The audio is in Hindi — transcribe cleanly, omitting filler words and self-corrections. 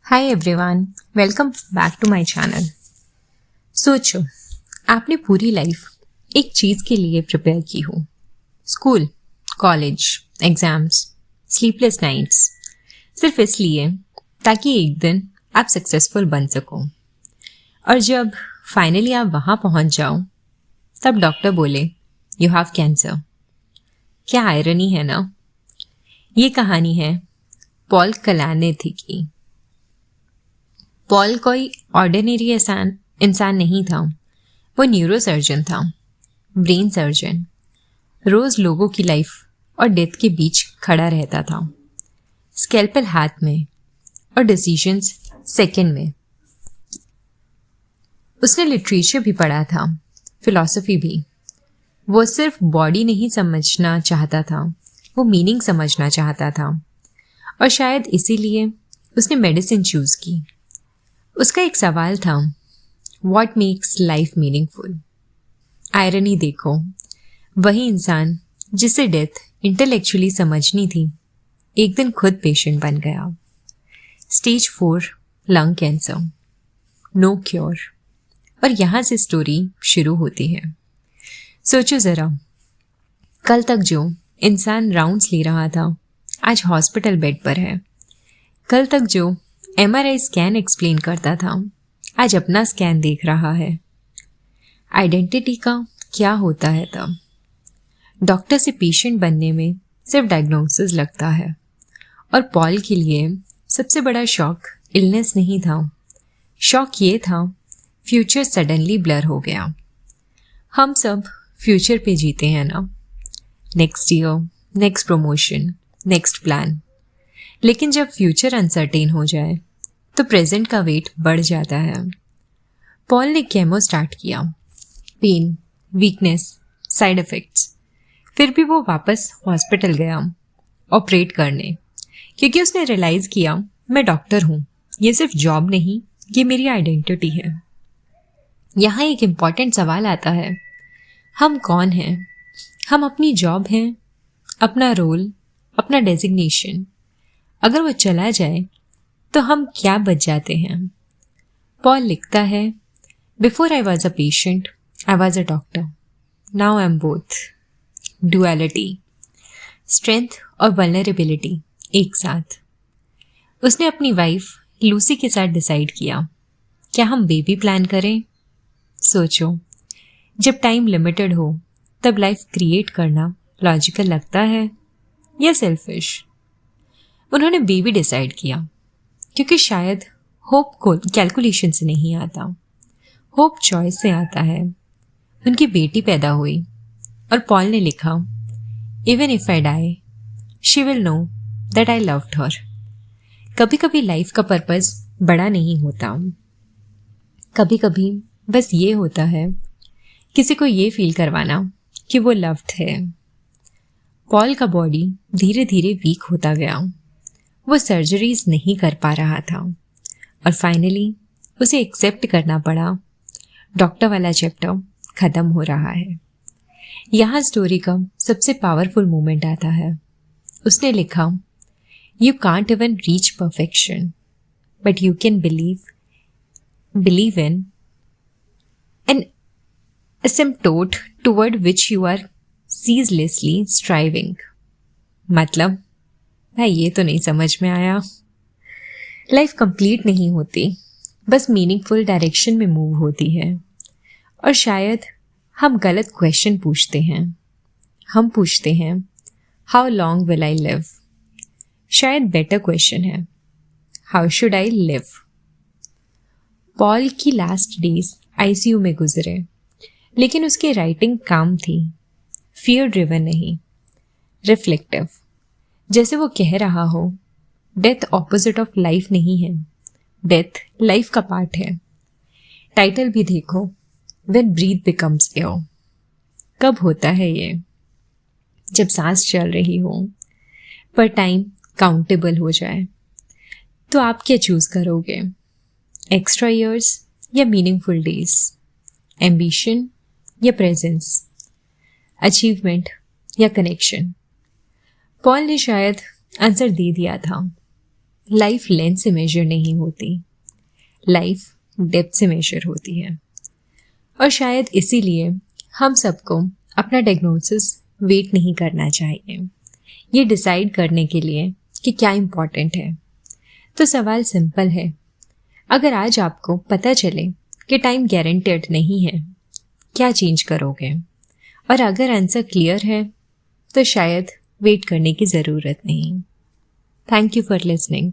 Hi everyone, welcome back to my channel. सोचो, आपने पूरी लाइफ एक चीज़ के लिए प्रिपेयर की हो। School, college, exams, sleepless nights, सिर्फ इसलिए ताकि एक दिन आप सक्सेसफुल बन सको। और जब फाइनली आप वहाँ पहुँच जाओ, तब डॉक्टर बोले यू हैव कैंसर। क्या आयरनी है ना। ये कहानी है पॉल कलानेथी की। पॉल कोई ऑर्डिनरी इंसान नहीं था। वो न्यूरोसर्जन था, ब्रेन सर्जन। रोज लोगों की लाइफ और डेथ के बीच खड़ा रहता था, स्कैल्पेल हाथ में और डिसीजंस सेकंड में। उसने लिटरेचर भी पढ़ा था, फिलॉसफी भी। वो सिर्फ बॉडी नहीं समझना चाहता था, वो मीनिंग समझना चाहता था। और शायद इसीलिए उसने मेडिसिन चूज की। उसका एक सवाल था, what makes life meaningful. Irony देखो, वही इंसान जिसे डेथ इंटेलेक्चुअली समझनी थी, एक दिन खुद पेशेंट बन गया। Stage 4 lung cancer, no cure. और यहाँ से स्टोरी शुरू होती है। सोचो ज़रा, कल तक जो इंसान राउंड्स ले रहा था, आज हॉस्पिटल बेड पर है। कल तक जो MRI स्कैन एक्सप्लेन करता था, आज अपना स्कैन देख रहा है। आइडेंटिटी का क्या होता है तब? डॉक्टर से पेशेंट बनने में सिर्फ डायग्नोसिस लगता है। और पॉल के लिए सबसे बड़ा शॉक इलनेस नहीं था। शॉक ये था, फ्यूचर सडनली ब्लर हो गया। हम सब फ्यूचर पे जीते हैं ना, next year, next promotion, next plan. लेकिन जब फ्यूचर अनसर्टेन हो जाए तो प्रेजेंट का वेट बढ़ जाता है। पॉल ने केमो स्टार्ट किया, पेन, वीकनेस, साइड इफेक्ट्स। फिर भी वो वापस हॉस्पिटल गया ऑपरेट करने, क्योंकि उसने रियलाइज किया मैं डॉक्टर हूँ, ये सिर्फ जॉब नहीं, ये मेरी आइडेंटिटी है। यहाँ एक इम्पॉर्टेंट सवाल आता है, हम कौन हैं? हम अपनी जॉब हैं, अपना रोल, अपना डेजिग्नेशन। अगर वो चला जाए तो हम क्या बच जाते हैं? पॉल लिखता है, before I was a patient I was a doctor, now I am both. Duality, strength और वल्नरेबिलिटी एक साथ। उसने अपनी वाइफ लूसी के साथ डिसाइड किया, क्या हम बेबी प्लान करें? सोचो, जब टाइम लिमिटेड हो तब लाइफ क्रिएट करना लॉजिकल लगता है या सेल्फिश? उन्होंने बेबी डिसाइड किया क्योंकि शायद होप को कैलकुलेशन से नहीं आता, होप चॉइस से आता है। उनकी बेटी पैदा हुई और पॉल ने लिखा, even if I die she will know that I loved her. कभी कभी लाइफ का पर्पस बड़ा नहीं होता, कभी कभी बस ये होता है किसी को ये फील करवाना कि वो लव्ड है। पॉल का बॉडी धीरे धीरे वीक होता गया। वो सर्जरीज नहीं कर पा रहा था और फाइनली उसे एक्सेप्ट करना पड़ा, डॉक्टर वाला चैप्टर खत्म हो रहा है। यहाँ स्टोरी का सबसे पावरफुल मोमेंट आता है। उसने लिखा, you can't even reach perfection but you can believe in an asymptote toward which you are ceaselessly striving। मतलब भाई ये तो नहीं समझ में आया। लाइफ कंप्लीट नहीं होती, बस मीनिंगफुल डायरेक्शन में मूव होती है। और शायद हम गलत क्वेश्चन पूछते हैं। हम पूछते हैं, how long will I live? शायद बेटर क्वेश्चन है, how should I live? Paul की लास्ट डेज ICU में गुजरे, लेकिन उसकी राइटिंग काम थी, फियर ड्रिवन नहीं, रिफ्लेक्टिव। जैसे वो कह रहा हो, डेथ ऑपोजिट ऑफ लाइफ नहीं है, डेथ लाइफ का पार्ट है। टाइटल भी देखो, व्हेन ब्रीथ बिकम्स एयर। कब होता है ये? जब सांस चल रही हो पर टाइम काउंटेबल हो जाए। तो आप क्या चूज करोगे, एक्स्ट्रा ईयर्स या मीनिंगफुल डेज, एम्बिशन या प्रेजेंस, अचीवमेंट या कनेक्शन? पॉल ने शायद आंसर दे दिया था, लाइफ लेंथ से मेजर नहीं होती, लाइफ डेप्थ से मेजर होती है। और शायद इसीलिए हम सबको अपना डायग्नोसिस वेट नहीं करना चाहिए ये डिसाइड करने के लिए कि क्या इम्पॉर्टेंट है। तो सवाल सिंपल है, अगर आज आपको पता चले कि टाइम गारंटेड नहीं है, क्या चेंज करोगे? और अगर आंसर क्लियर है तो शायद वेट करने की ज़रूरत नहीं। Thank you for listening.